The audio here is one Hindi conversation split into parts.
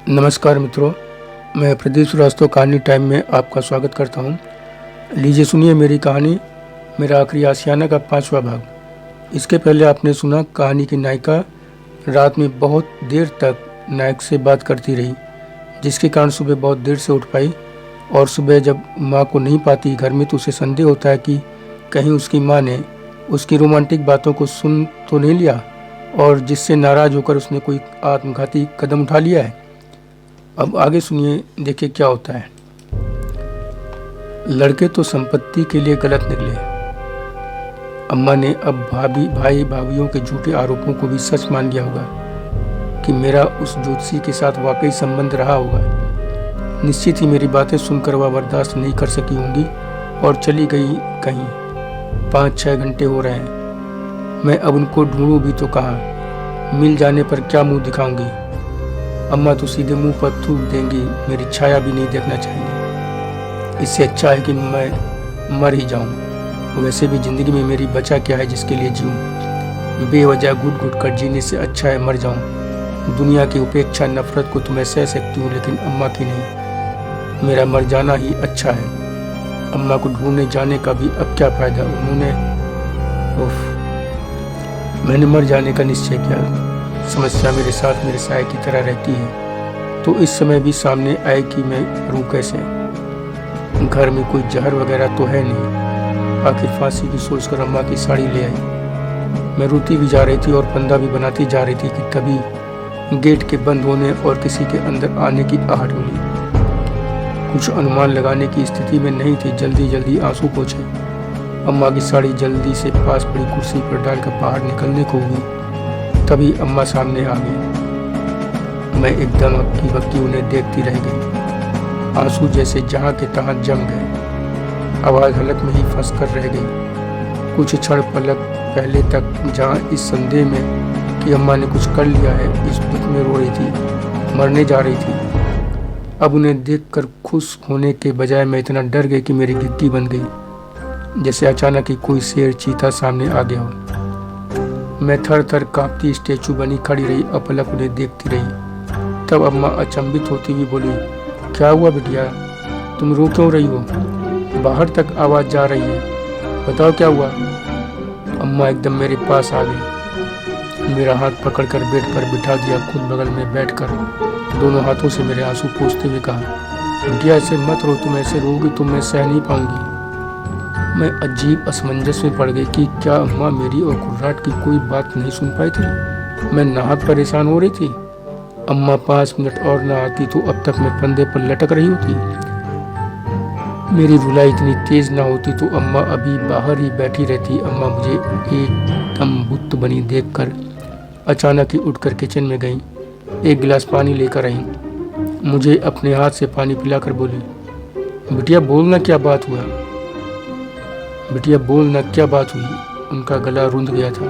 नमस्कार मित्रों, मैं प्रदीप श्रीवास्तव कहानी टाइम में आपका स्वागत करता हूं। लीजिए सुनिए मेरी कहानी, मेरा आखिरी आशियाना का 5वां भाग। इसके पहले आपने सुना कहानी की नायिका रात में बहुत देर तक नायक से बात करती रही, जिसके कारण सुबह बहुत देर से उठ पाई। और सुबह जब माँ को नहीं पाती घर में तो उसे संदेह होता है कि कहीं उसकी माँ ने उसकी रोमांटिक बातों को सुन तो नहीं लिया और जिससे नाराज़ होकर उसने कोई आत्मघाती कदम उठा लिया है। अब आगे सुनिए, देखिए क्या होता है। लड़के तो संपत्ति के लिए गलत निकले। अम्मा ने अब भाई भाभीियों के झूठे आरोपों को भी सच मान लिया होगा कि मेरा उस ज्योतिषी के साथ वाकई संबंध रहा होगा। निश्चित ही मेरी बातें सुनकर वह बर्दाश्त नहीं कर सकी होंगी और चली गई कहीं। 5-6 घंटे हो रहे हैं। मैं अब उनको ढूंढूं भी तो कहाँ? मिल जाने पर क्या मुंह दिखाऊंगी? अम्मा तो सीधे मुंह पर थूक देंगी, मेरी छाया भी नहीं देखना चाहेंगे। इससे अच्छा है कि मैं मर ही जाऊं। वैसे भी जिंदगी में मेरी बचा क्या है जिसके लिए जीऊं? बेवजह घुट घुट कर जीने से अच्छा है मर जाऊं। दुनिया की उपेक्षा नफरत को तो मैं सह सकती हूँ, लेकिन अम्मा की नहीं। मेरा मर जाना ही अच्छा है। अम्मा को ढूंढने जाने का भी अब क्या फायदा? मैंने मर जाने का निश्चय किया। समस्या मेरे साथ मेरे साय की तरह रहती है, तो इस समय भी सामने आए कि मैं करूं कैसे? घर में कोई जहर वगैरह तो है नहीं। आखिर फांसी की सोचकर अम्मा की साड़ी ले आई। मैं रोती भी जा रही थी और फंदा भी बनाती जा रही थी कि तभी गेट के बंद होने और किसी के अंदर आने की आहट मिली। कुछ अनुमान लगाने की स्थिति में नहीं थी, जल्दी जल्दी आंसू पोंछे। अम्मा की साड़ी जल्दी से पास पड़ी कुर्सी पर डालकर बाहर निकलने को हुई, तभी अम्मा सामने आ गई। मैं एकदम अक्की बक्की उन्हें देखती रह गई। आंसू जैसे जहाँ के तहाँ जम गए। आवाज़ हलक में ही फंस कर रह गई। कुछ क्षण पलक पहले तक जहाँ इस संदेह में कि अम्मा ने कुछ कर लिया है, इस दुख में रो रही थी, मरने जा रही थी। अब उन्हें देखकर खुश होने के बजाय मैं इतना डर गई कि मेरी गिद्दी बन गई, जैसे अचानक ही कोई शेर चीता सामने आ गया हो। मैं थर थर कांपती स्टेचू बनी खड़ी रही, अपलक उन्हें देखती रही। तब अम्मा अचंभित होती हुई बोली, क्या हुआ बिटिया? तुम रो क्यों रही हो? बाहर तक आवाज़ जा रही है, बताओ क्या हुआ? अम्मा एकदम मेरे पास आ गई, मेरा हाथ पकड़कर बेड पर बिठा दिया, खुद बगल में बैठकर दोनों हाथों से मेरे आंसू पोंछते हुए कहा, बिटिया ऐसे मत रो, तुम ऐसे रोगी तो मैं सह नहीं पाऊंगी। मैं अजीब असमंजस में पड़ गई कि क्या अम्मा मेरी और कुर्राट की कोई बात नहीं सुन पाई थी? मैं नाहक परेशान हो रही थी। अम्मा 5 मिनट और ना आती तो अब तक मैं फंदे पर लटक रही होती। मेरी रुलाई इतनी तेज ना होती तो अम्मा अभी बाहर ही बैठी रहती। अम्मा मुझे एकदम बुत बनी देखकर अचानक ही उठकर किचन में गई, एक गिलास पानी लेकर आई, मुझे अपने हाथ से पानी पिलाकर बोली, बिटिया बोलना क्या बात हुआ? बिटिया बोलना क्या बात हुई? उनका गला रूंध गया था।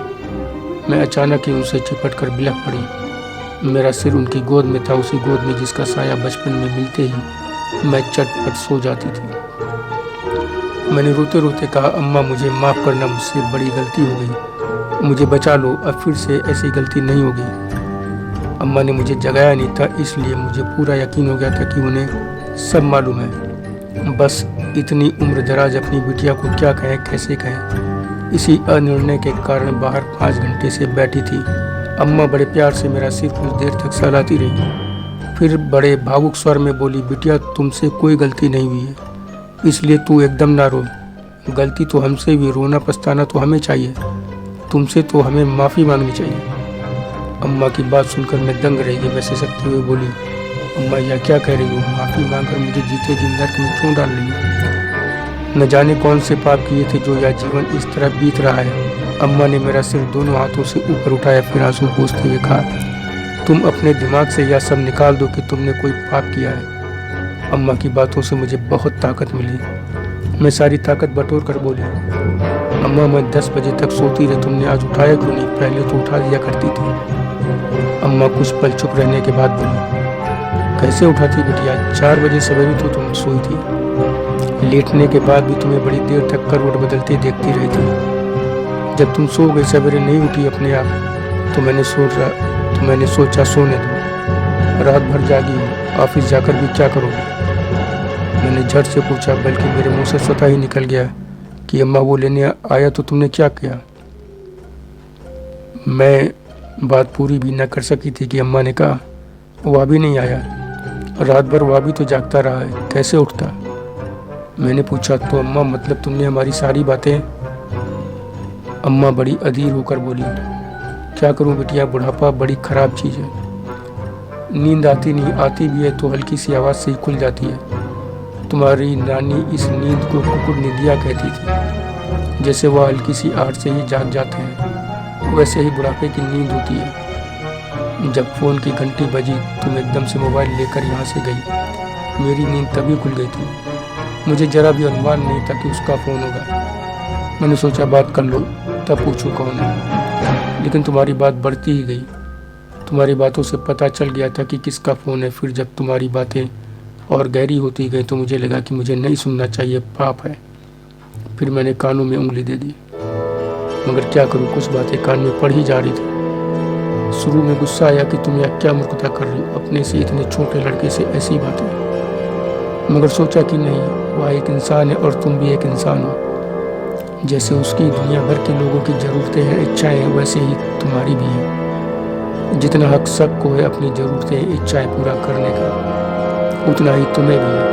मैं अचानक ही उनसे चिपट कर बिलख पड़ी। मेरा सिर उनकी गोद में था, उसी गोद में जिसका साया बचपन में मिलते ही मैं चटपट सो जाती थी। मैंने रोते रोते कहा, अम्मा मुझे माफ़ करना, मुझसे बड़ी गलती हो गई, मुझे बचा लो, अब फिर से ऐसी गलती नहीं होगी। अम्मा ने मुझे जगाया नहीं था, इसलिए मुझे पूरा यकीन हो गया था कि उन्हें सब मालूम है। बस इतनी उम्र दराज अपनी बिटिया को क्या कहें, कैसे कहें, इसी अनिर्णय के कारण बाहर 5 घंटे से बैठी थी। अम्मा बड़े प्यार से मेरा सिर कुछ देर तक सहलाती रही, फिर बड़े भावुक स्वर में बोली, बिटिया तुमसे कोई गलती नहीं हुई है, इसलिए तू एकदम ना रो। गलती तो हमसे भी, रोना पछताना तो हमें चाहिए, तुमसे तो हमें माफ़ी मांगनी चाहिए। अम्मा की बात सुनकर मैं दंग रह गई। मैं सिसकते हुए बोली, अम्मा यह क्या कह रही हो? माफ़ी मांगकर मुझे जीते जी नर्क में क्यों डाल रही हो? न जाने कौन से पाप किए थे जो यह जीवन इस तरह बीत रहा है। अम्मा ने मेरा सिर दोनों हाथों से ऊपर उठाया, फिर आंसू पोंछते हुए कहा, तुम अपने दिमाग से यह सब निकाल दो कि तुमने कोई पाप किया है। अम्मा की बातों से मुझे बहुत ताकत मिली। मैं सारी ताकत बटोर कर बोली, अम्मा मैं 10 बजे तक सोती रही, तुमने आज उठाया क्यों नहीं? पहले तो उठा दिया करती थी। अम्मा कुछ पल चुप रहने के बाद बोली, कैसे उठाती बिटिया? 4 बजे सवेरे तो तुम सोई थी। लेटने के बाद भी तुम्हें बड़ी देर तक करवट बदलते देखती रही थी। जब तुम सो गई, सवेरे नहीं उठी अपने आप, तो मैंने सोचा सोने दो। रात भर जागी हूँ, ऑफिस जाकर भी क्या करोगी? मैंने झट से पूछा, बल्कि मेरे मुंह से स्वतः ही निकल गया कि अम्मा वो लेने आया तो तुमने क्या किया? मैं बात पूरी भी न कर सकी थी कि अम्मा ने कहा, वह भी नहीं आया। रात भर वह भी तो जागता रहा है, कैसे उठता? मैंने पूछा, तो अम्मा मतलब तुमने हमारी सारी बातें? अम्मा बड़ी अधीर होकर बोली, क्या करूं बिटिया, बुढ़ापा बड़ी खराब चीज़ है। नींद आती नहीं, आती भी है तो हल्की सी आवाज़ से ही खुल जाती है। तुम्हारी नानी इस नींद को कुकुर निंदिया कहती थी। जैसे वह हल्की सी आहट से ही जाग जाते हैं, वैसे ही बुढ़ापे की नींद होती है। जब फ़ोन की घंटी बजी तुम एकदम से मोबाइल लेकर यहाँ से गई। मेरी नींद तभी खुल गई थी। मुझे ज़रा भी अनुमान नहीं था कि उसका फ़ोन होगा। मैंने सोचा बात कर लो, तब पूछूं कौन है, लेकिन तुम्हारी बात बढ़ती ही गई। तुम्हारी बातों से पता चल गया था कि किसका फ़ोन है। फिर जब तुम्हारी बातें और गहरी होती गई तो मुझे लगा कि मुझे नहीं सुनना चाहिए, पाप है। फिर मैंने कानों में उंगली दे दी, मगर क्या करूं, कुछ बातें कान में पड़ ही जा रही थी। शुरू में गुस्सा आया कि तुम यह क्या मूर्खता कर रही हो, अपने से इतने छोटे लड़के से ऐसी बातें। मगर सोचा कि नहीं, वह एक इंसान है और तुम भी एक इंसान हो। जैसे उसकी दुनिया भर के लोगों की ज़रूरतें हैं, इच्छाएं हैं, वैसे ही तुम्हारी भी हैं। जितना हक सबको है अपनी ज़रूरतें, इच्छाएं पूरा करने का, उतना ही तुम्हें भी है।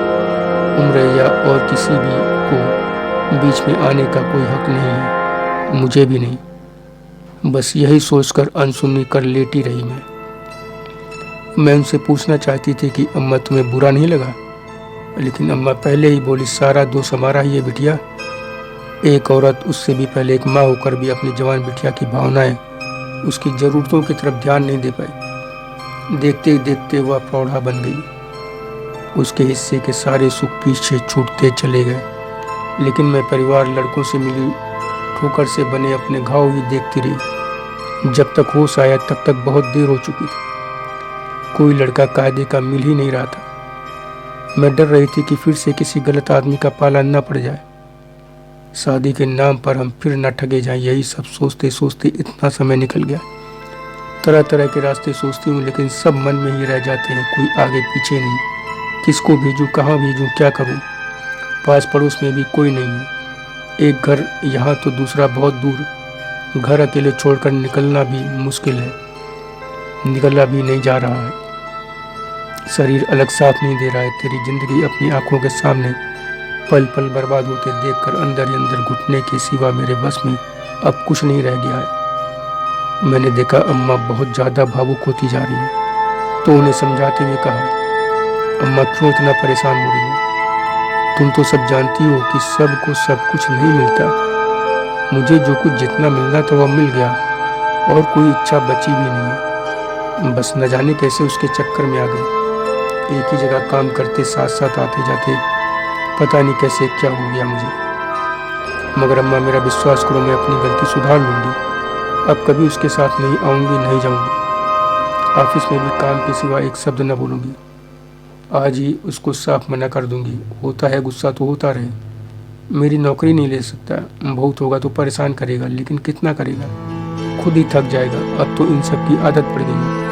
उम्र या और किसी भी को बीच में आने का कोई हक नहीं है, मुझे भी नहीं। बस यही सोचकर अनसुनी कर लेटी रही मैं उनसे पूछना चाहती थी कि अम्मा तुम्हें बुरा नहीं लगा, लेकिन अम्मा पहले ही बोली, सारा दोष हमारा ही है बिटिया। एक औरत, उससे भी पहले एक माँ होकर भी अपनी जवान बिटिया की भावनाएं, उसकी ज़रूरतों की तरफ ध्यान नहीं दे पाई। देखते ही देखते वह प्रौढ़ा बन गई। उसके हिस्से के सारे सुख पीछे छूटते चले गए। लेकिन मैं परिवार, लड़कों से मिली ठोकर से बने अपने घाव ही देखती रही। जब तक होश आया तब तक बहुत देर हो चुकी थी। कोई लड़का कायदे का मिल ही नहीं रहा था। मैं डर रही थी कि फिर से किसी गलत आदमी का पाला न पड़ जाए, शादी के नाम पर हम फिर न ठगे जाएं। यही सब सोचते सोचते इतना समय निकल गया। तरह तरह के रास्ते सोचती हूँ, लेकिन सब मन में ही रह जाते हैं, कोई आगे पीछे नहीं। किसको भेजूँ, कहाँ भेजूँ, क्या करूँ? पास पड़ोस में भी कोई नहीं है। एक घर यहाँ तो दूसरा बहुत दूर। घर अकेले छोड़कर निकलना भी मुश्किल है, निकला भी नहीं जा रहा है। शरीर अलग साथ नहीं दे रहा है। तेरी जिंदगी अपनी आंखों के सामने पल पल बर्बाद होते देखकर अंदर ही अंदर घुटने के सिवा मेरे बस में अब कुछ नहीं रह गया है। मैंने देखा अम्मा बहुत ज़्यादा भावुक होती जा रही है, तो उन्हें समझाते हुए कहा, अम्मा क्यों इतना परेशान हो रही हो? तुम तो सब जानती हो कि सबको सब कुछ नहीं मिलता। मुझे जो कुछ जितना मिलना था वह मिल गया, और कोई इच्छा बची भी नहीं है। बस न जाने कैसे उसके चक्कर में आ गई। एक ही जगह काम करते, साथ साथ आते जाते, पता नहीं कैसे क्या हो गया मुझे। मगर अम्मा, मेरा विश्वास करो, मैं अपनी गलती सुधार लूँगी। अब कभी उसके साथ नहीं आऊँगी, नहीं जाऊँगी। ऑफिस में भी काम के सिवा एक शब्द न बोलूँगी। आज ही उसको साफ मना कर दूँगी। होता है गुस्सा तो होता रहे, मेरी नौकरी नहीं ले सकता। बहुत होगा तो परेशान करेगा, लेकिन कितना करेगा, खुद ही थक जाएगा। अब तो इन सब की आदत पड़ गई है।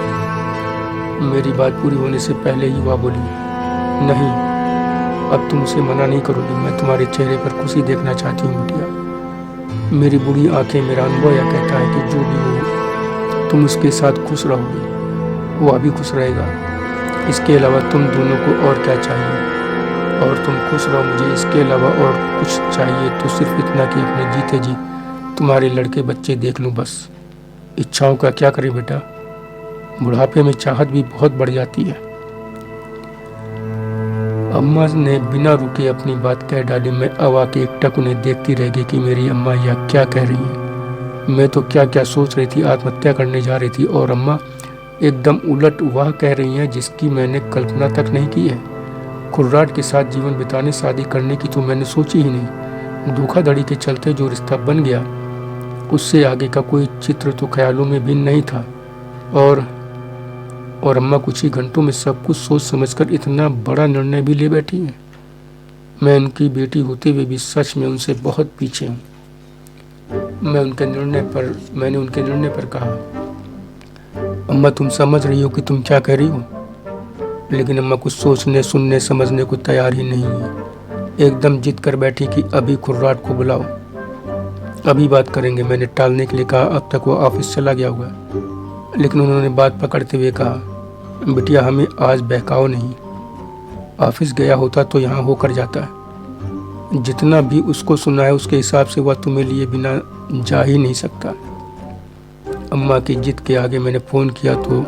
मेरी बात पूरी होने से पहले ही वह बोली, नहीं, अब तुम उसे मना नहीं करोगी। मैं तुम्हारे चेहरे पर खुशी देखना चाहती हूँ बिटिया। मेरी बुरी आंखें, मेरा अनुभव यह कहता है कि जो भी हो, तुम उसके साथ खुश रहोगे, वह भी खुश रहेगा। इसके अलावा तुम दोनों को और क्या चाहिए? और तुम खुश रहो, मुझे इसके अलावा और कुछ चाहिए तो सिर्फ इतना कि अपने जीते जी तुम्हारे लड़के बच्चे देख लूँ, बस। इच्छाओं का क्या करें बेटा, बुढ़ापे में चाहत भी बहुत बढ़ जाती है। अम्मा ने बिना रुके अपनी बात कह डाली। मैं अवा के एकटक उन्हें देखती रह गई कि मेरी अम्मा यह क्या कह रही है। मैं तो क्या क्या सोच रही थी, आत्महत्या करने जा रही थी, और अम्मा एकदम उलट वह कह रही हैं जिसकी मैंने कल्पना तक नहीं की है। कुर्राट के साथ जीवन बिताने, शादी करने की तो मैंने सोची ही नहीं। धोखाधड़ी के चलते जो रिश्ता बन गया, उससे आगे का कोई चित्र तो ख्यालों में भी नहीं था। और अम्मा कुछ ही घंटों में सब कुछ सोच समझकर इतना बड़ा निर्णय भी ले बैठी हैं। मैं उनकी बेटी होते हुए भी सच में उनसे बहुत पीछे हूँ। मैंने उनके निर्णय पर कहा, अम्मा तुम समझ रही हो कि तुम क्या कह रही हो? लेकिन अम्मा कुछ सोचने, सुनने, समझने को तैयार ही नहीं है। एकदम जिद कर बैठी कि अभी खुर्राट को बुलाओ, अभी बात करेंगे। मैंने टालने के लिए कहा अब तक वो ऑफिस चला गया होगा, लेकिन उन्होंने बात पकड़ते हुए कहा, बिटिया हमें आज बहकाओ नहीं, ऑफिस गया होता तो यहाँ होकर जाता। जितना भी उसको सुना है उसके हिसाब से वह तुम्हें लिए बिना जा ही नहीं सकता। अम्मा की जिद के आगे मैंने फ़ोन किया तो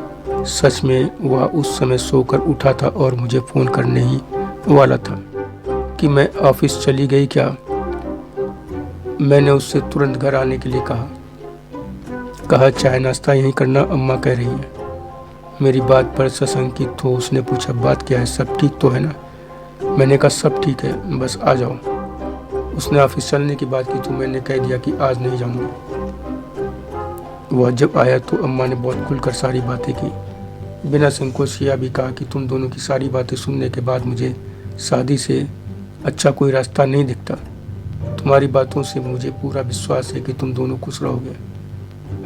सच में वह उस समय सोकर उठा था और मुझे फ़ोन करने ही वाला था कि मैं ऑफिस चली गई क्या। मैंने उससे तुरंत घर आने के लिए कहा चाय नाश्ता यहीं करना, अम्मा कह रही है। मेरी बात पर सशंकित हो उसने पूछा बात क्या है, सब ठीक तो है ना। मैंने कहा सब ठीक है, बस आ जाओ। उसने ऑफिस चलने की बात की तो मैंने कह दिया कि आज नहीं जाऊंगी। वह जब आया तो अम्मा ने बहुत खुलकर सारी बातें की, बिना संकोच किया भी कहा कि तुम दोनों की सारी बातें सुनने के बाद मुझे शादी से अच्छा कोई रास्ता नहीं दिखता। तुम्हारी बातों से मुझे पूरा विश्वास है कि तुम दोनों खुश रहोगे।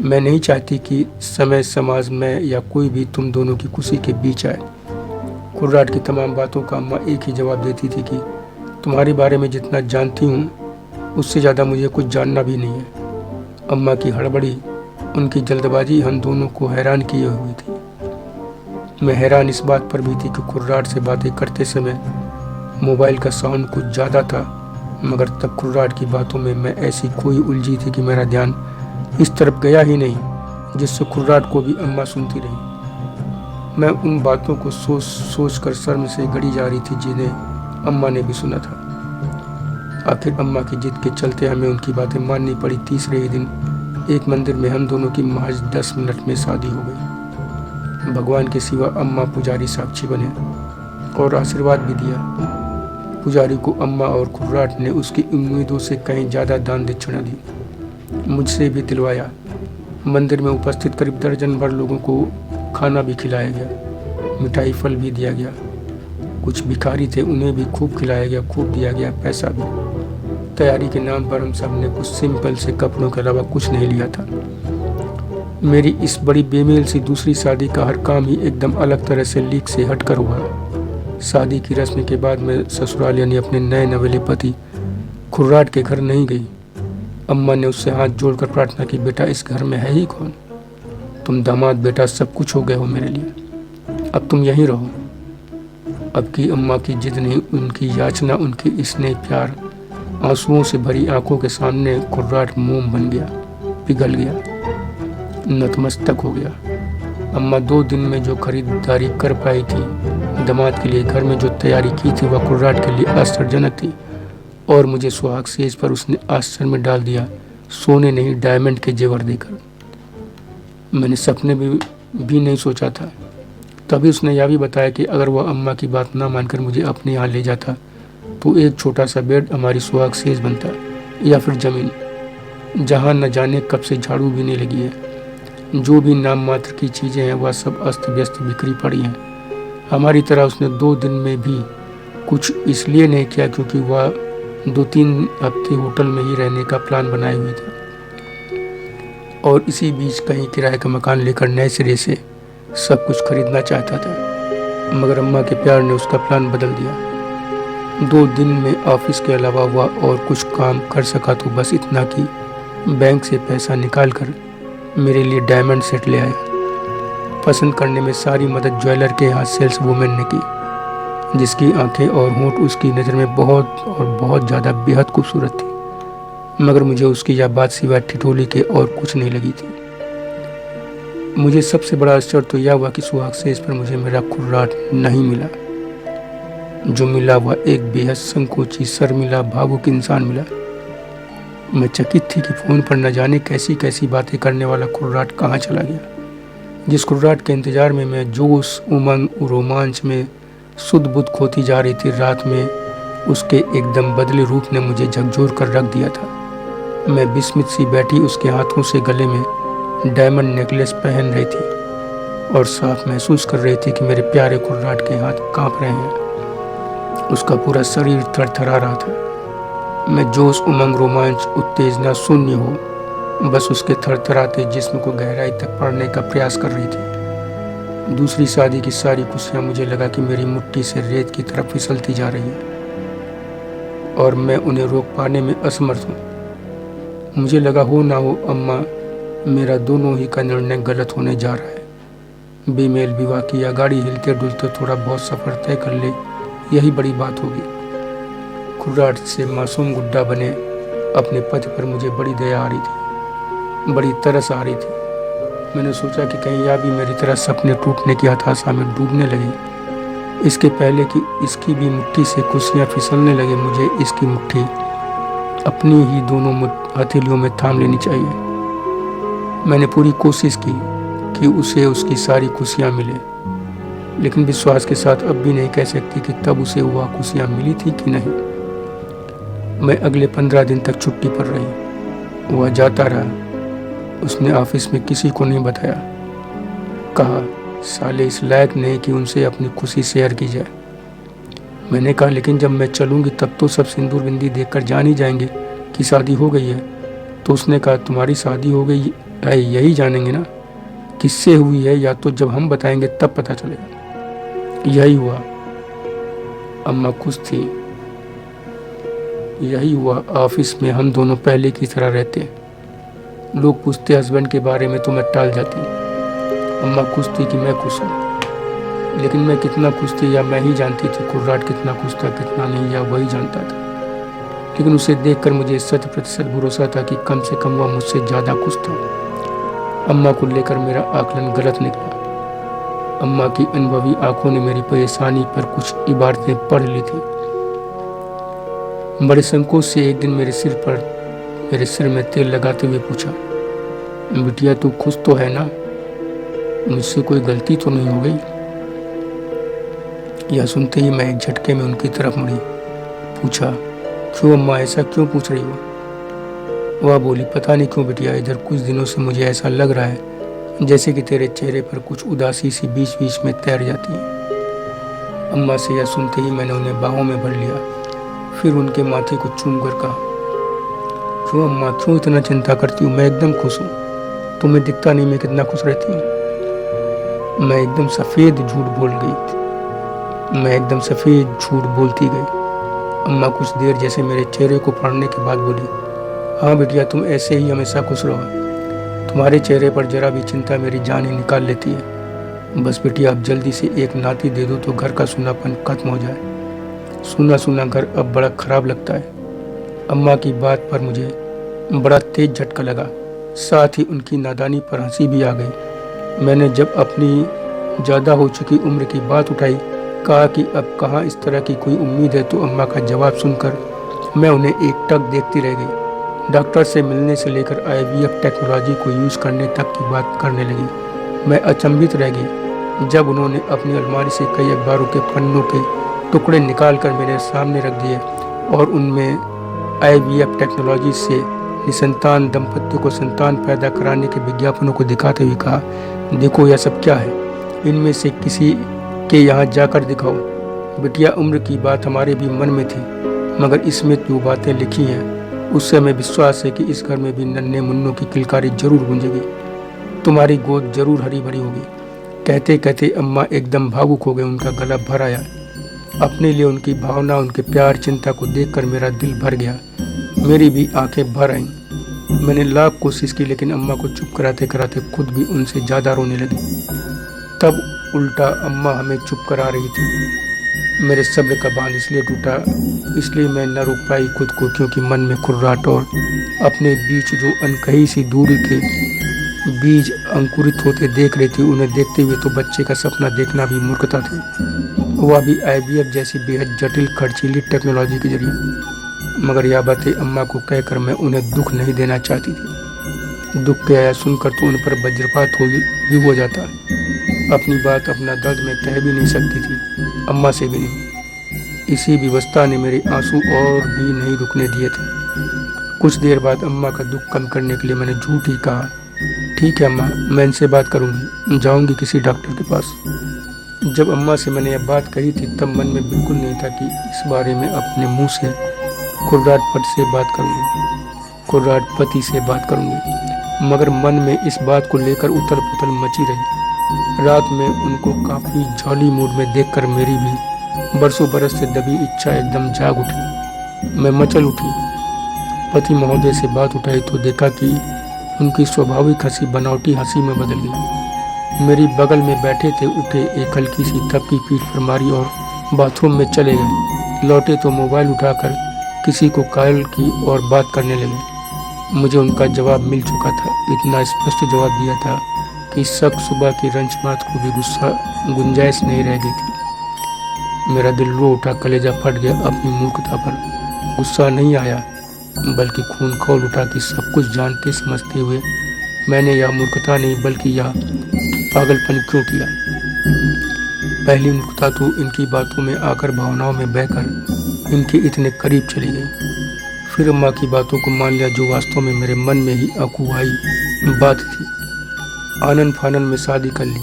मैं नहीं चाहती कि समय, समाज में या कोई भी तुम दोनों की खुशी के बीच आए। खुर्राट की तमाम बातों का अम्मा एक ही जवाब देती थी कि तुम्हारे बारे में जितना जानती हूँ उससे ज़्यादा मुझे कुछ जानना भी नहीं है। अम्मा की हड़बड़ी, उनकी जल्दबाजी हम दोनों को हैरान किए हुई थी। मैं हैरान इस बात पर भी थी कि खुर्राट से बातें करते समय मोबाइल का साउंड कुछ ज़्यादा था, मगर तब खुर्राट की बातों में मैं ऐसी खोई उलझी थी कि मेरा ध्यान इस तरफ गया ही नहीं, जिससे खुर्राट को भी अम्मा सुनती रही। मैं उन बातों को सोच कर शर्म से गड़ी जा रही थी जिन्हें अम्मा ने भी सुना था। आखिर अम्मा की जिद के चलते हमें उनकी बातें माननी पड़ी। तीसरे ही दिन एक मंदिर में हम दोनों की महज 10 मिनट में शादी हो गई। भगवान के सिवा अम्मा पुजारी साक्षी बने और आशीर्वाद भी दिया। पुजारी को अम्मा और खुर्राट ने उसकी उम्मीदों से कहीं ज़्यादा दान दक्षिणा दी, मुझसे भी दिलवाया। मंदिर में उपस्थित करीब दर्जन भर लोगों को खाना भी खिलाया गया, मिठाई फल भी दिया गया। कुछ भिखारी थे उन्हें भी खूब खिलाया गया, खूब दिया गया पैसा भी। तैयारी के नाम पर हम सब ने कुछ सिंपल से कपड़ों के अलावा कुछ नहीं लिया था। मेरी इस बड़ी बेमेल सी दूसरी शादी का हर काम ही एकदम अलग तरह से लीक से हटकर हुआ। शादी की रस्म के बाद मैं ससुराल यानी अपने नए नवेले पति खुर्राट के घर नहीं गई। अम्मा ने उससे हाथ जोड़कर प्रार्थना की, बेटा इस घर में है ही कौन, तुम दामाद बेटा सब कुछ हो गए हो मेरे लिए, अब तुम यहीं रहो। अब की अम्मा की जिद नहीं, उनकी याचना, उनकी स्नेह प्यार, आंसुओं से भरी आंखों के सामने खुर्राट मोम बन गया, पिघल गया, नतमस्तक हो गया। अम्मा 2 दिन में जो खरीदारी कर पाई थी, दामाद के लिए घर में जो तैयारी की थी, वह खुर्राट के लिए आश्चर्यजनक थी। और मुझे सुहाग सेज पर उसने आश्चर्य में डाल दिया, सोने नहीं डायमंड के जेवर देकर। मैंने सपने में भी नहीं सोचा था। तभी उसने यह भी बताया कि अगर वह अम्मा की बात ना मानकर मुझे अपने यहाँ ले जाता तो एक छोटा सा बेड हमारी सुहाग सेज बनता, या फिर ज़मीन जहाँ न जाने कब से झाड़ू भी नहीं लगी है। जो भी नाम मात्र की चीज़ें हैं वह सब अस्त व्यस्त बिखरी पड़ी हैं। हमारी तरह उसने 2 दिन में भी कुछ इसलिए नहीं किया क्योंकि वह 2-3 हफ्ते होटल में ही रहने का प्लान बनाए हुए था और इसी बीच कहीं किराए का मकान लेकर नए सिरे से सब कुछ खरीदना चाहता था। मगर अम्मा के प्यार ने उसका प्लान बदल दिया। 2 दिन में ऑफिस के अलावा वह और कुछ काम कर सका तो बस इतना कि बैंक से पैसा निकाल कर मेरे लिए डायमंड सेट ले आया। पसंद करने में सारी मदद ज्वेलर के यहाँ सेल्स वूमेन ने की, जिसकी आंखें और होंठ उसकी नज़र में बहुत ज़्यादा बेहद खूबसूरत थी। मगर मुझे उसकी यह बात सिवाय ठिठोली के और कुछ नहीं लगी थी। मुझे सबसे बड़ा आश्चर्य तो यह हुआ कि सुहाग सेज पर मुझे मेरा खुर्राट नहीं मिला। जो मिला वह एक बेहद संकोची, शर्मिला, भावुक इंसान मिला। मैं चकित थी कि फ़ोन पर न जाने कैसी कैसी बातें करने वाला खुर्राट कहाँ चला गया। जिस खुर्राट के इंतज़ार में मैं जोश, उमंग, रोमांच में सुध बुध खोती जा रही थी, रात में उसके एकदम बदले रूप ने मुझे झकझोर कर रख दिया था। मैं विस्मित सी बैठी उसके हाथों से गले में डायमंड नेकलेस पहन रही थी और साफ महसूस कर रही थी कि मेरे प्यारे खुर्राट के हाथ कांप रहे हैं। उसका पूरा शरीर थरथरा रहा था। मैं जोश, उमंग, रोमांच, उत्तेजना शून्य हो बस उसके थरथराते जिस्म को गहराई तक पढ़ने का प्रयास कर रही थी। दूसरी शादी की सारी खुशियाँ मुझे लगा कि मेरी मुट्ठी से रेत की तरफ फिसलती जा रही है और मैं उन्हें रोक पाने में असमर्थ हूँ। मुझे लगा हो ना हो अम्मा, मेरा दोनों ही का निर्णय गलत होने जा रहा है। बेमेल विवाह किया, गाड़ी हिलते डुलते थोड़ा बहुत सफ़र तय कर ले, यही बड़ी बात होगी। खुर्राट से मासूम गुड्डा बने अपने पति पर मुझे बड़ी दया आ रही थी, बड़ी तरस आ रही थी। मैंने सोचा कि कहीं यह भी मेरी तरह सपने टूटने की हताशा में डूबने लगी। इसके पहले कि इसकी भी मुट्ठी से खुशियाँ फिसलने लगे, मुझे इसकी मुट्ठी अपनी ही दोनों हथेलियों में थाम लेनी चाहिए। मैंने पूरी कोशिश की कि उसे उसकी सारी खुशियाँ मिले, लेकिन विश्वास के साथ अब भी नहीं कह सकती कि तब उसे वह खुशियाँ मिली थी कि नहीं। मैं अगले 15 दिन तक छुट्टी पर रही। वह जाता रहा। उसने ऑफिस में किसी को नहीं बताया। कहा, साले इस लायक नहीं कि उनसे अपनी खुशी शेयर की जाए। मैंने कहा, लेकिन जब मैं चलूँगी तब तो सब सिंदूर बिंदी देखकर जान ही जाएंगे कि शादी हो गई है। तो उसने कहा, तुम्हारी शादी हो गई है यही जानेंगे ना, किससे हुई है या तो जब हम बताएंगे तब पता चलेगा। यही हुआ। अम्मा खुश थी। यही हुआ। ऑफिस में हम दोनों पहले की तरह रहते। लोग पूछते हस्बैंड के बारे में तो मैं टाल जाती। अम्मा खुश थी कि मैं खुश हूँ, लेकिन मैं कितना खुश थी या मैं ही जानती थी। खुर्राट कितना खुश था कितना नहीं, या वही जानता था। लेकिन उसे देखकर मुझे 100% भरोसा था कि कम से कम वह मुझसे ज़्यादा खुश था। अम्मा को लेकर मेरा आकलन गलत निकला। अम्मा की अनुभवी आंखों ने मेरी परेशानी पर कुछ इबारतें पढ़ ली थी। बड़े संकोच से एक दिन मेरे सिर में तेल लगाते हुए पूछा, बिटिया तू खुश तो है ना? मुझसे कोई गलती तो नहीं हो गई? यह सुनते ही मैं एक झटके में उनकी तरफ मुड़ी। पूछा, क्यों अम्मा, ऐसा क्यों पूछ रही हो? वह बोली, पता नहीं क्यों बिटिया, इधर कुछ दिनों से मुझे ऐसा लग रहा है जैसे कि तेरे चेहरे पर कुछ उदासी सी बीच बीच में तैर जाती है। अम्मा से यह सुनते ही मैंने उन्हें बाहों में भर लिया, फिर उनके माथे को चूम कर कहा, क्यों अम्मा, क्यों इतना चिंता करती हूँ? मैं एकदम खुश हूँ। तुम्हें दिखता नहीं मैं कितना खुश रहती हूँ। मैं एकदम सफ़ेद झूठ बोलती गई। अम्मा कुछ देर जैसे मेरे चेहरे को पढ़ने के बाद बोली, हाँ बिटिया, तुम ऐसे ही हमेशा खुश रहो। तुम्हारे चेहरे पर जरा भी चिंता मेरी जान ही निकाल लेती है। बस बिटिया, अब जल्दी से एक नाती दे दो तो घर का सूनापन खत्म हो जाए। सूना सूना घर अब बड़ा खराब लगता है। अम्मा की बात पर मुझे बड़ा तेज झटका लगा, साथ ही उनकी नादानी पर हंसी भी आ गई। मैंने जब अपनी ज़्यादा हो चुकी उम्र की बात उठाई, कहा कि अब कहाँ इस तरह की कोई उम्मीद है, तो अम्मा का जवाब सुनकर मैं उन्हें एकटक देखती रह गई। डॉक्टर से मिलने से लेकर IVF टेक्नोलॉजी को यूज़ करने तक की बात करने लगी। मैं अचंभित रह गई जब उन्होंने अपनी अलमारी से कई अखबारों के पन्नों के टुकड़े निकाल कर मेरे सामने रख दिए और उनमें IVF टेक्नोलॉजी से निसंतान दंपतियों को संतान पैदा कराने के विज्ञापनों को दिखाते हुए कहा, देखो यह सब क्या है, इनमें से किसी के यहाँ जाकर दिखाओ। बिटिया, उम्र की बात हमारे भी मन में थी, मगर इसमें जो बातें लिखी हैं उससे हमें विश्वास है कि इस घर में भी नन्हे मुन्नों की किलकारी जरूर गूंजेगी, तुम्हारी गोद जरूर हरी भरी होगी। कहते कहते अम्मा एकदम भावुक हो गए। उनका गला भर आया। अपने लिए उनकी भावना, उनके प्यार चिंता को देखकर मेरा दिल भर गया। मेरी भी आंखें भर आईं। मैंने लाख कोशिश की, लेकिन अम्मा को चुप कराते कराते खुद भी उनसे ज़्यादा रोने लगी। तब उल्टा अम्मा हमें चुप करा रही थी। मेरे सब्र का बांध इसलिए टूटा, इसलिए मैं न रोक पाई खुद को, क्योंकि मन में खुर्राट और अपने बीच जो अनकही सी दूरी के बीज अंकुरित होते देख रही थी, उन्हें देखते हुए तो बच्चे का सपना देखना भी मूर्खता थी, वह भी IVF जैसी बेहद जटिल खर्चीली टेक्नोलॉजी के जरिए। मगर यह बातें अम्मा को कहकर मैं उन्हें दुख नहीं देना चाहती थी। दुख के आया सुनकर तो उन पर वज्रपात हो जाता। अपनी बात, अपना दर्द मैं कह भी नहीं सकती थी, अम्मा से भी नहीं। इसी विवशता ने मेरे आंसू और भी नहीं रुकने दिए थे। कुछ देर बाद अम्मा का दुख कम करने के लिए मैंने झूठ ही कहा, ठीक है अम्मा, मैं इनसे बात करूंगी, जाऊंगी किसी डॉक्टर के पास। जब अम्मा से मैंने यह बात कही थी तब मन में बिल्कुल नहीं था कि इस बारे में अपने मुंह से खुर्राट पति से बात करूंगी, मगर मन में इस बात को लेकर उथल पुथल मची रही। रात में उनको काफ़ी जॉली मूड में देखकर मेरी भी बरसों बरस से दबी इच्छा एकदम जाग उठी। मैं मचल उठी, पति महोदय से बात उठाई तो देखा कि उनकी स्वाभाविक हंसी बनावटी हंसी में बदल गई। मेरी बगल में बैठे थे उठे, एक हल्की सी थपकी पीठ पर मारी और बाथरूम में चले गए। लौटे तो मोबाइल उठाकर किसी को कॉल की और बात करने लगे। मुझे उनका जवाब मिल चुका था। इतना स्पष्ट जवाब दिया था कि शक सुबह की रंच बात को भी गुंजाइश नहीं रह गई थी। मेरा दिल रो उठा, कलेजा फट गया। अपनी मूर्खता पर गुस्सा नहीं आया, बल्कि खून खौल उठा कि सब कुछ जानते समझते हुए मैंने यह मूर्खता नहीं बल्कि यह पागलपन क्यों किया। पहली मूर्खता तो इनकी बातों में आकर भावनाओं में बहकर इनके इतने करीब चली गई। फिर अम्मा की बातों को मान लिया, जो वास्तव में मेरे मन में ही अकुवाई बात थी। आनन फानन में शादी कर ली।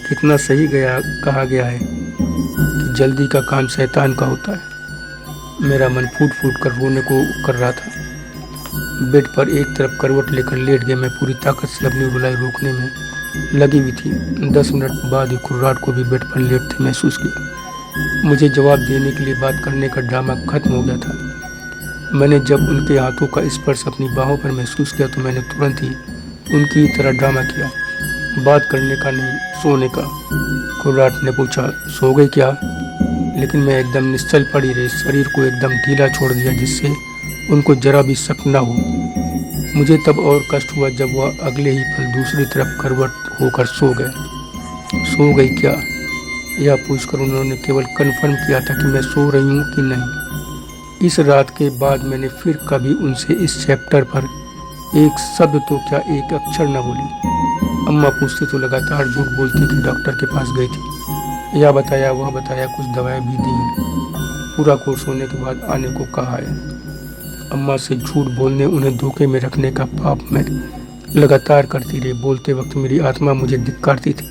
कितना सही कहा गया है कि जल्दी का काम शैतान का होता है। मेरा मन फूट फूट कर रोने को कर रहा था। बेड पर एक तरफ करवट लेकर लेट गया। मैं पूरी ताकत से अपनी रुलाई रोकने में लगी हुई थी। 10 मिनट बाद ही कुर्राट को भी बेड पर लेटते महसूस किया। मुझे जवाब देने के लिए बात करने का ड्रामा खत्म हो गया था। मैंने जब उनके हाथों का स्पर्श अपनी बाहों पर महसूस किया तो मैंने तुरंत ही उनकी तरह ड्रामा किया। बात करने का नहीं, सोने का। कुर्राट ने पूछा, सो गई क्या? लेकिन मैं एकदम निश्चल पड़ी रही, शरीर को एकदम ढीला छोड़ दिया जिससे उनको जरा भी शक न हो। मुझे तब और कष्ट हुआ जब वह अगले ही पल दूसरी तरफ करवट होकर सो गए। सो गई क्या, यह पूछकर उन्होंने केवल कन्फर्म किया था कि मैं सो रही हूँ कि नहीं। इस रात के बाद मैंने फिर कभी उनसे इस चैप्टर पर एक शब्द तो क्या एक अक्षर न बोली। अम्मा पूछती तो लगातार झूठ बोलती कि डॉक्टर के पास गई थी, यह बताया वह बताया, कुछ दवाएं भी दी हैं, पूरा कोर्स होने के बाद आने को कहा है। अम्मा से झूठ बोलने, उन्हें धोखे में रखने का पाप मैं लगातार करती रही। बोलते वक्त मेरी आत्मा मुझे धिक्कारती थी,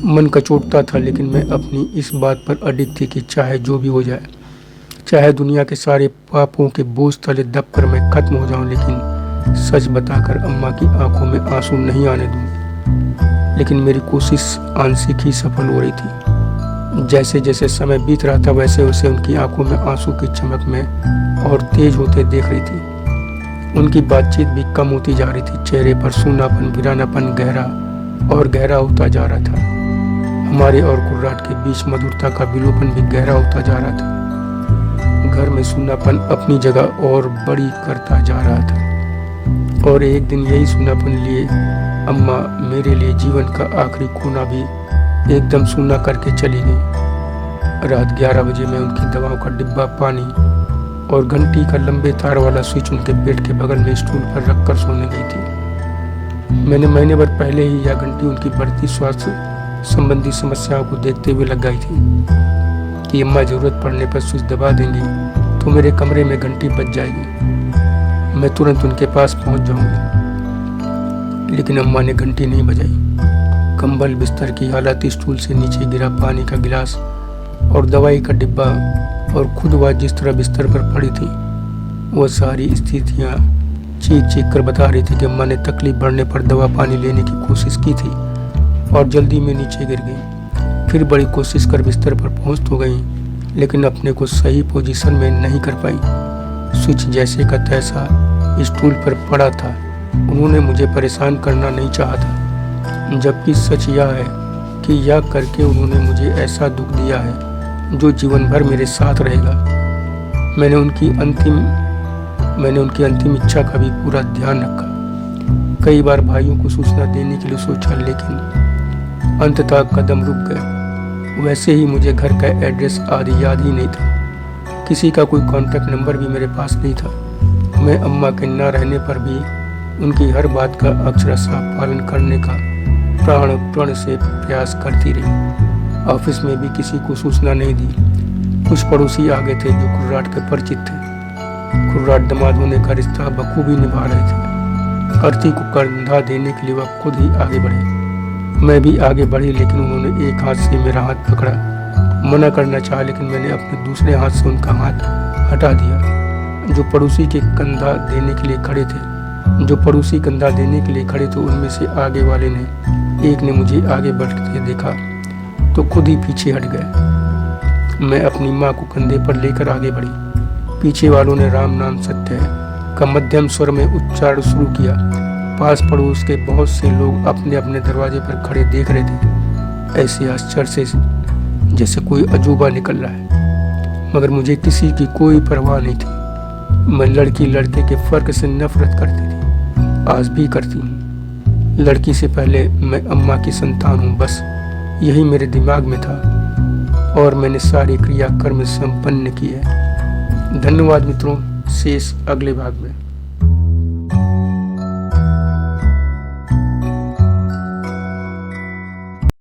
मन कचोटता था, लेकिन मैं अपनी इस बात पर अडिग थी कि चाहे जो भी हो जाए, चाहे दुनिया के सारे पापों के बोझ तले दब कर मैं खत्म हो जाऊं, लेकिन सच बताकर अम्मा की आंखों में आंसू नहीं आने दूं। लेकिन मेरी कोशिश आंशिक ही सफल हो रही थी। जैसे जैसे समय बीत रहा था वैसे वैसे उनकी आंखों में आंसू की चमक में और तेज होते देख रही थी। उनकी बातचीत भी कम होती जा रही थी। चेहरे पर सूनापन, वीरानापन गहरा और गहरा होता जा रहा था। हमारे और कुर्राट के बीच मधुरता का विलोपन भी गहरा होता जा रहा था। घर में सूनापन अपनी जगह और बड़ी करता जा रहा था। और एक दिन यही सूनापन लिए अम्मा मेरे लिए जीवन का आखिरी कोना भी एकदम सूना करके चली गई। रात 11 बजे मैं उनकी दवाओं का डिब्बा, पानी और घंटी का लंबे तार वाला स्विच उनके बेड के बगल में स्टूल पर रखकर सोने गई थी। मैंने महीने भर पहले ही यह घंटी उनकी बढ़ती स्वास्थ्य संबंधी समस्याओं को देखते हुए लगाई थी कि अम्मा जरूरत पड़ने पर स्विच दबा देंगी तो मेरे कमरे में घंटी बज जाएगी, मैं तुरंत उनके पास पहुंच जाऊंगी। लेकिन अम्मा ने घंटी नहीं बजाई। कंबल, बिस्तर की हालत, स्टूल से नीचे गिरा पानी का गिलास और दवाई का डिब्बा और खुद वह जिस तरह बिस्तर पर पड़ी थी, वह सारी स्थितियाँ चीख चीख कर बता रही थी कि अम्मा ने तकलीफ बढ़ने पर दवा पानी लेने की कोशिश की थी और जल्दी में नीचे गिर गई। फिर बड़ी कोशिश कर बिस्तर पर पहुँच तो गई, लेकिन अपने को सही पोजीशन में नहीं कर पाई। स्विच जैसे का तैसा स्टूल पर पड़ा था। उन्होंने मुझे परेशान करना नहीं चाहा था, जबकि सच यह है कि यह करके उन्होंने मुझे ऐसा दुख दिया है जो जीवन भर मेरे साथ रहेगा। मैंने उनकी अंतिम इच्छा का भी पूरा ध्यान रखा। कई बार भाइयों को सूचना देने के लिए सोचा, लेकिन अंततः कदम रुक गए। वैसे ही मुझे घर का एड्रेस आदि याद ही नहीं था। किसी का कोई कॉन्टैक्ट नंबर भी मेरे पास नहीं था। मैं अम्मा के न रहने पर भी उनकी हर बात का अक्षरशः पालन करने का प्राण से प्रयास करती रही। ऑफिस में भी किसी को सूचना नहीं दी। कुछ पड़ोसी आ गए थे जो कुर्राट के परिचित थे। कुर्राट दामाद होने का रिश्ता बखूबी निभा रहे थे। अर्थी को कंधा देने के लिए वह खुद ही आगे बढ़े। मैं भी आगे बढ़ी, लेकिन उन्होंने एक हाथ से मेरा हाथ पकड़ा। मना करना चाहा, लेकिन मैंने अपने दूसरे हाथ से उनका हाथ हटा दिया। जो पड़ोसी कंधा देने के लिए खड़े थे उनमें से आगे वाले ने एक ने मुझे आगे बढ़ते देखा तो खुद ही पीछे हट गए। मैं अपनी माँ को कंधे पर लेकर आगे बढ़ी। पीछे वालों ने राम नाम सत्य है का मध्यम स्वर में उच्चारण शुरू किया। पास पड़ोस के बहुत से लोग अपने अपने दरवाजे पर खड़े देख रहे थे, ऐसे आश्चर्य से जैसे कोई अजूबा निकल रहा है। मगर मुझे किसी की कोई परवाह नहीं थी। मैं लड़की लड़के के फर्क से नफरत करती थी, आज भी करती हूँ। लड़की से पहले मैं अम्मा की संतान हूँ, बस यही मेरे दिमाग में था और मैंने सारी क्रियाकर्म संपन्न की है। धन्यवाद मित्रों, शेष अगले भाग में।